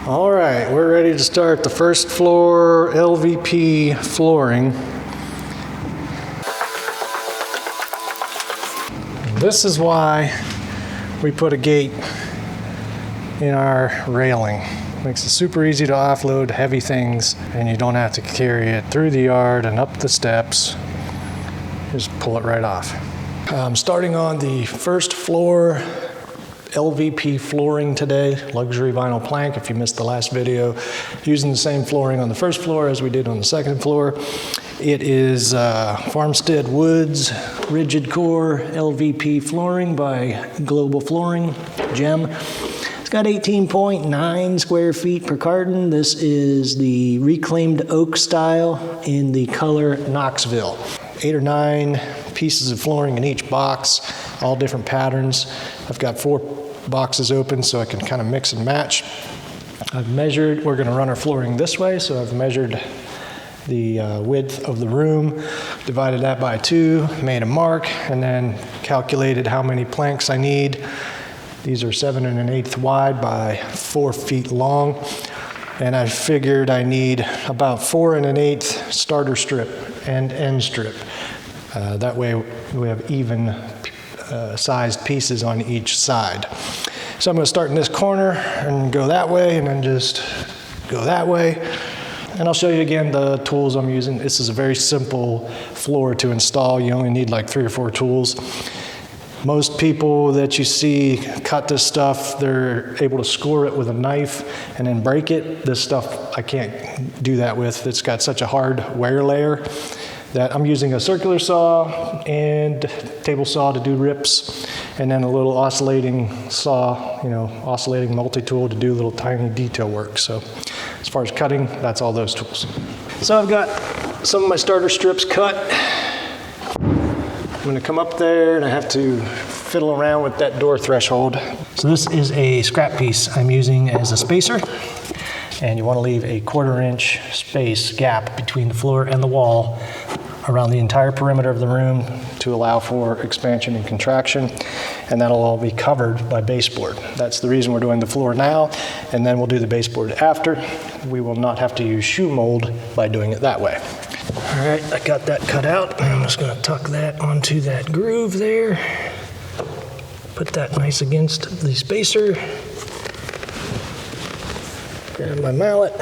All right, we're ready to start the first floor LVP flooring. This is why we put a gate in our railing. Makes it super easy to offload heavy things and you don't have to carry it through the yard and up the steps. Just pull it right off. Starting on the first floor LVP flooring today, luxury vinyl plank. If you missed the last video, using the same flooring on the first floor as we did on the second floor. It is Farmstead Woods rigid core LVP flooring by Global Flooring, Gem. It's got 18.9 square feet per carton. This is the reclaimed oak style in the color Knoxville. 8 or 9 pieces of flooring in each box, all different patterns. I've got 4 boxes open so I can kind of mix and match. I've measured, we're going to run our flooring this way, so I've measured the width of the room, divided that by 2, made a mark, and then calculated how many planks I need. These are 7 1/8 wide by 4 feet long, and I figured I need about 4 1/8 starter strip and end strip. That way we have even sized pieces on each side. So I'm going to start in this corner and go that way, and then just go that way. And I'll show you again the tools I'm using. This is a very simple floor to install. You only need like 3 or 4 tools. Most people that you see cut this stuff, they're able to score it with a knife and then break it. This stuff I can't do that with. It's got such a hard wear layer that I'm using a circular saw and table saw to do rips, and then a little oscillating saw, oscillating multi-tool to do little tiny detail work. So as far as cutting, that's all those tools. So I've got some of my starter strips cut. I'm gonna come up there and I have to fiddle around with that door threshold. So this is a scrap piece I'm using as a spacer, and you wanna leave a 1/4 inch space gap between the floor and the wall around the entire perimeter of the room to allow for expansion and contraction, and that'll all be covered by baseboard. That's the reason we're doing the floor now, and then we'll do the baseboard after. We will not have to use shoe mold by doing it that way. All right, I got that cut out. I'm just gonna tuck that onto that groove there. Put that nice against the spacer. Grab my mallet.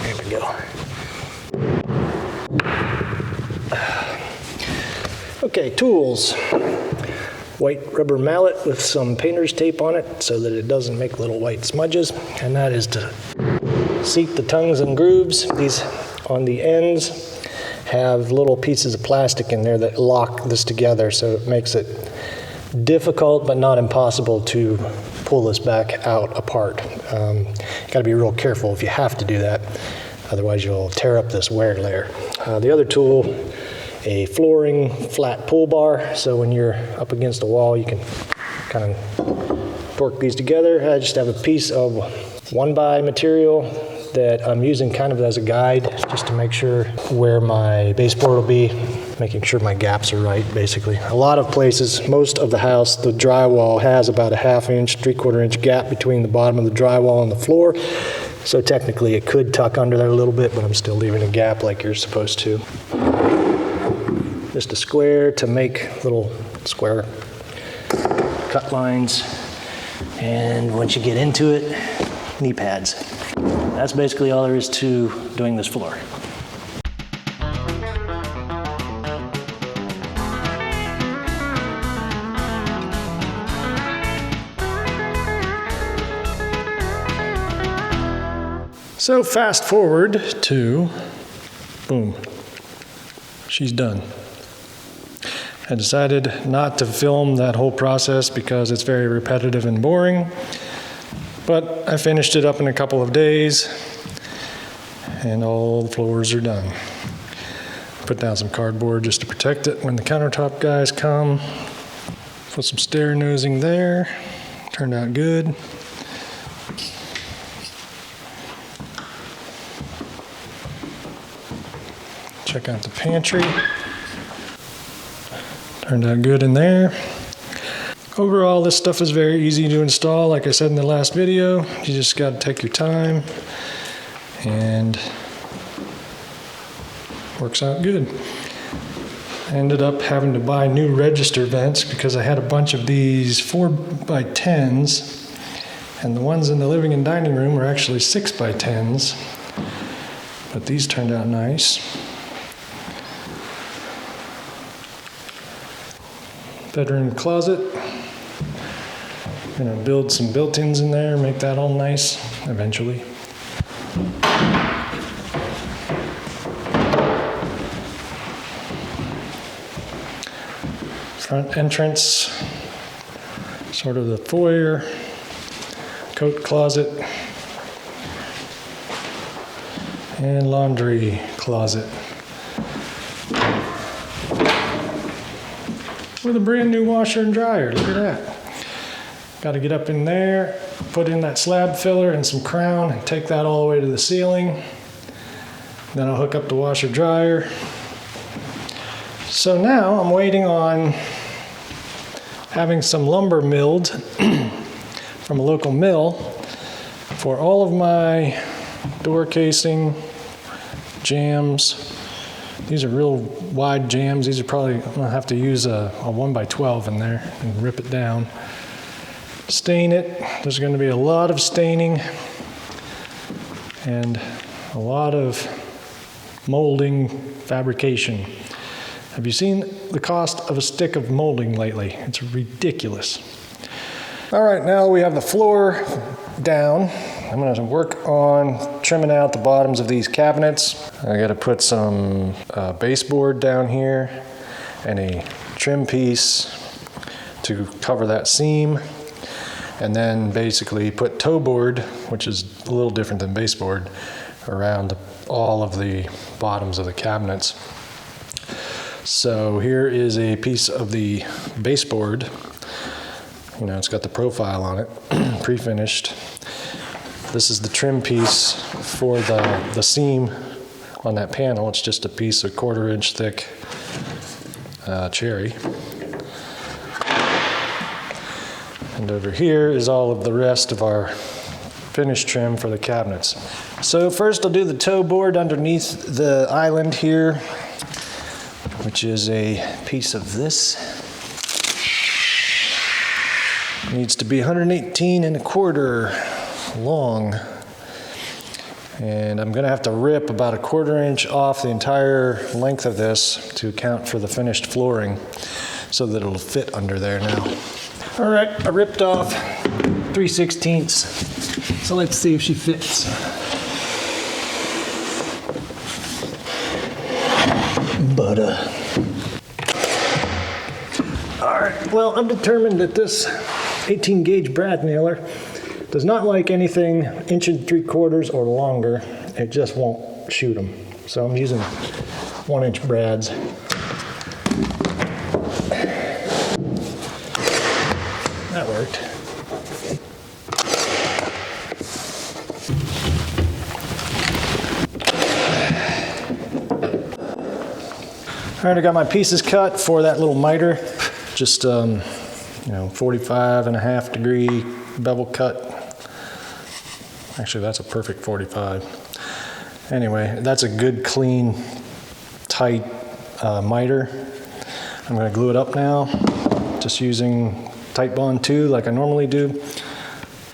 There we go. Okay, tools. White rubber mallet with some painter's tape on it so that it doesn't make little white smudges, and that is to seat the tongues and grooves. These on the ends have little pieces of plastic in there that lock this together, so it makes it difficult but not impossible to pull this back out apart. Got to be real careful if you have to do that, otherwise you'll tear up this wear layer. The other tool, a flooring flat pull bar, so when you're up against a wall you can kind of torque these together. I just have a piece of 1x material that I'm using kind of as a guide, just to make sure where my baseboard will be, making sure my gaps are right, basically. A lot of places, most of the house, the drywall has about a 1/2 inch, 3/4 inch gap between the bottom of the drywall and the floor. So technically it could tuck under there a little bit, but I'm still leaving a gap like you're supposed to. Just a square to make little square cut lines. And once you get into it, knee pads. That's basically all there is to doing this floor. So fast forward to, boom, she's done. I decided not to film that whole process because it's very repetitive and boring, but I finished it up in a couple of days and all the floors are done. Put down some cardboard just to protect it when the countertop guys come. Put some stair nosing there, turned out good. Check out the pantry. Turned out good in there. Overall, this stuff is very easy to install. Like I said in the last video, you just got to take your time and works out good. I ended up having to buy new register vents because I had a bunch of these 4x10s, and the ones in the living and dining room were actually 6x10s, but these turned out nice. Bedroom closet. I'm gonna build some built-ins in there, make that all nice eventually. Front entrance, sort of the foyer, coat closet, and laundry closet. With a brand new washer and dryer, look at that. Got to get up in there, put in that slab filler and some crown, and take that all the way to the ceiling. Then I'll hook up the washer dryer. So now I'm waiting on having some lumber milled from a local mill for all of my door casing, jambs. These are real wide jambs. These are probably, I'm gonna have to use a 1x12 in there and rip it down. Stain it. There's gonna be a lot of staining and a lot of molding fabrication. Have you seen the cost of a stick of molding lately? It's ridiculous. All right, now we have the floor down. I'm gonna work on trimming out the bottoms of these cabinets. I gotta put some baseboard down here and a trim piece to cover that seam. And then basically put toe board, which is a little different than baseboard, around all of the bottoms of the cabinets. So here is a piece of the baseboard. You know, it's got the profile on it, pre-finished. This is the trim piece for the seam on that panel. It's just a piece of 1/4 inch thick cherry. And over here is all of the rest of our finished trim for the cabinets. So first I'll do the toe board underneath the island here, which is a piece of this. Needs to be 118 1/4 long. And I'm gonna have to rip about 1/4 inch off the entire length of this to account for the finished flooring so that it'll fit under there now. All right, I ripped off 3/16. So let's see if she fits. Butter. All right, well, I'm determined that this 18 gauge brad nailer does not like anything 1 3/4 or longer. It just won't shoot them. So I'm using 1 inch brads. That worked. All right, I got my pieces cut for that little miter. Just, 45.5 degree bevel cut. Actually, that's a perfect 45. Anyway, that's a good, clean, tight miter. I'm gonna glue it up now, just using Tight Bond 2 like I normally do.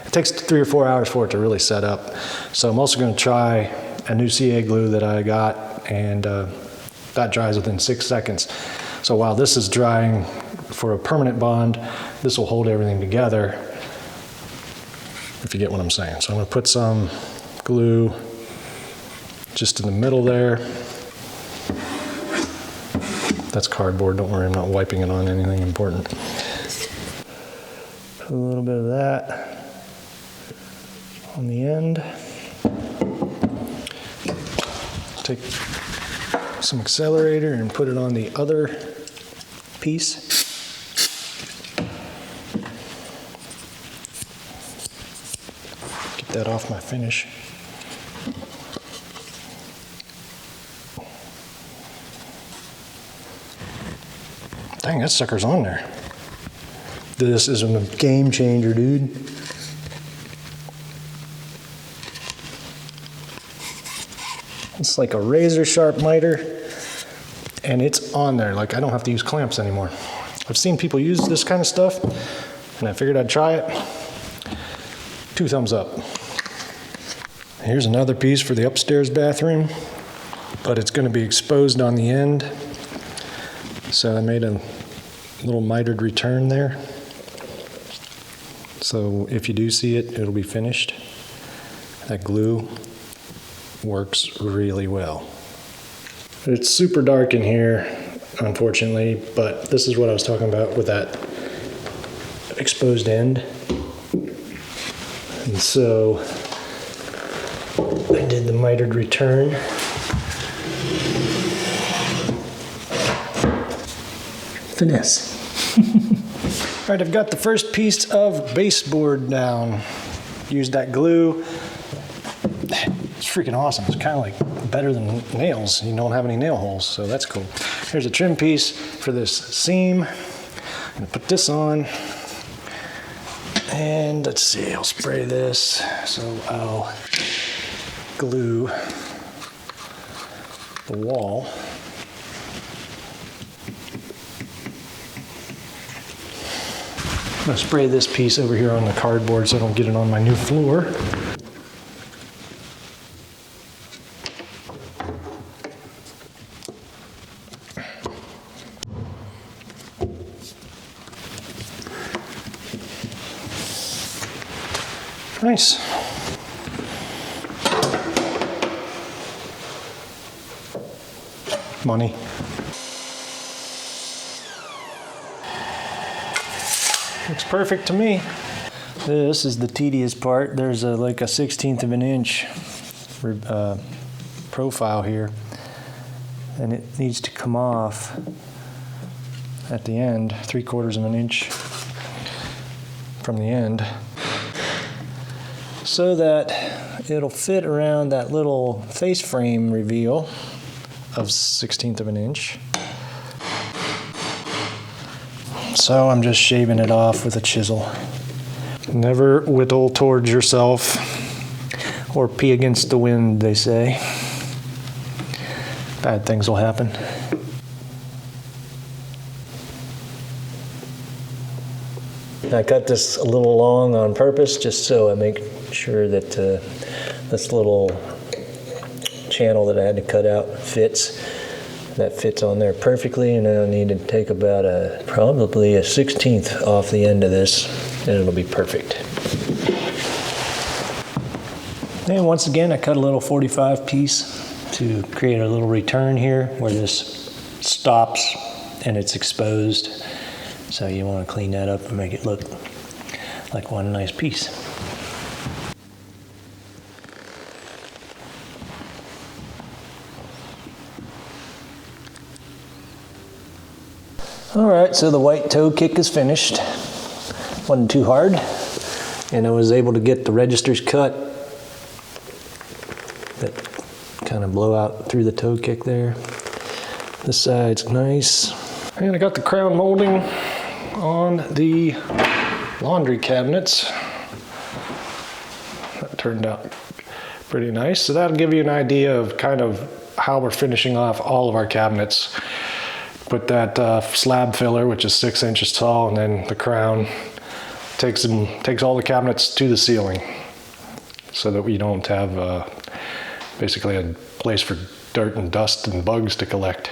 It takes 3 or 4 hours for it to really set up. So I'm also gonna try a new CA glue that I got, and that dries within 6 seconds. So while this is drying for a permanent bond, this will hold everything together, if you get what I'm saying. So I'm gonna put some glue just in the middle there. That's cardboard, don't worry, I'm not wiping it on anything important. Put a little bit of that on the end. Take some accelerator and put it on the other piece. Get that off my finish. Dang, that sucker's on there. This is a game changer, dude. It's like a razor sharp miter, and it's on there. Like, I don't have to use clamps anymore. I've seen people use this kind of stuff, and I figured I'd try it. 2 thumbs up. Here's another piece for the upstairs bathroom, but it's going to be exposed on the end. So I made a little mitered return there. So if you do see it, it'll be finished. That glue works really well. It's super dark in here, unfortunately, but this is what I was talking about with that exposed end. And so I did the mitered return. Finesse. All right, I've got the first piece of baseboard down. Used that glue. It's freaking awesome. It's kind of like better than nails. You don't have any nail holes, so that's cool. Here's a trim piece for this seam. I'm gonna put this on. And let's see, I'll spray this. So I'll glue the wall. I'm gonna spray this piece over here on the cardboard so I don't get it on my new floor. Nice. Money. Looks perfect to me. This is the tedious part. There's like a 1/16 of an inch profile here, and it needs to come off at the end, 3/4 of an inch from the end, so that it'll fit around that little face frame reveal of 1/16 of an inch. So I'm just shaving it off with a chisel. Never whittle towards yourself or pee against the wind, they say. Bad things will happen. I cut this a little long on purpose just so I make sure that this little channel that I had to cut out fits. That fits on there perfectly, and then I need to take about probably a 1/16 off the end of this, and it'll be perfect. And once again, I cut a little 45 piece to create a little return here where this stops and it's exposed. So you want to clean that up and make it look like one nice piece. All right, so the white toe kick is finished. Wasn't too hard, and I was able to get the registers cut that kind of blow out through the toe kick there. This side's nice. And I got the crown molding on the laundry cabinets. That turned out pretty nice. So that'll give you an idea of kind of how we're finishing off all of our cabinets. Put that slab filler, which is 6 inches tall, and then the crown takes all the cabinets to the ceiling, so that we don't have basically a place for dirt and dust and bugs to collect.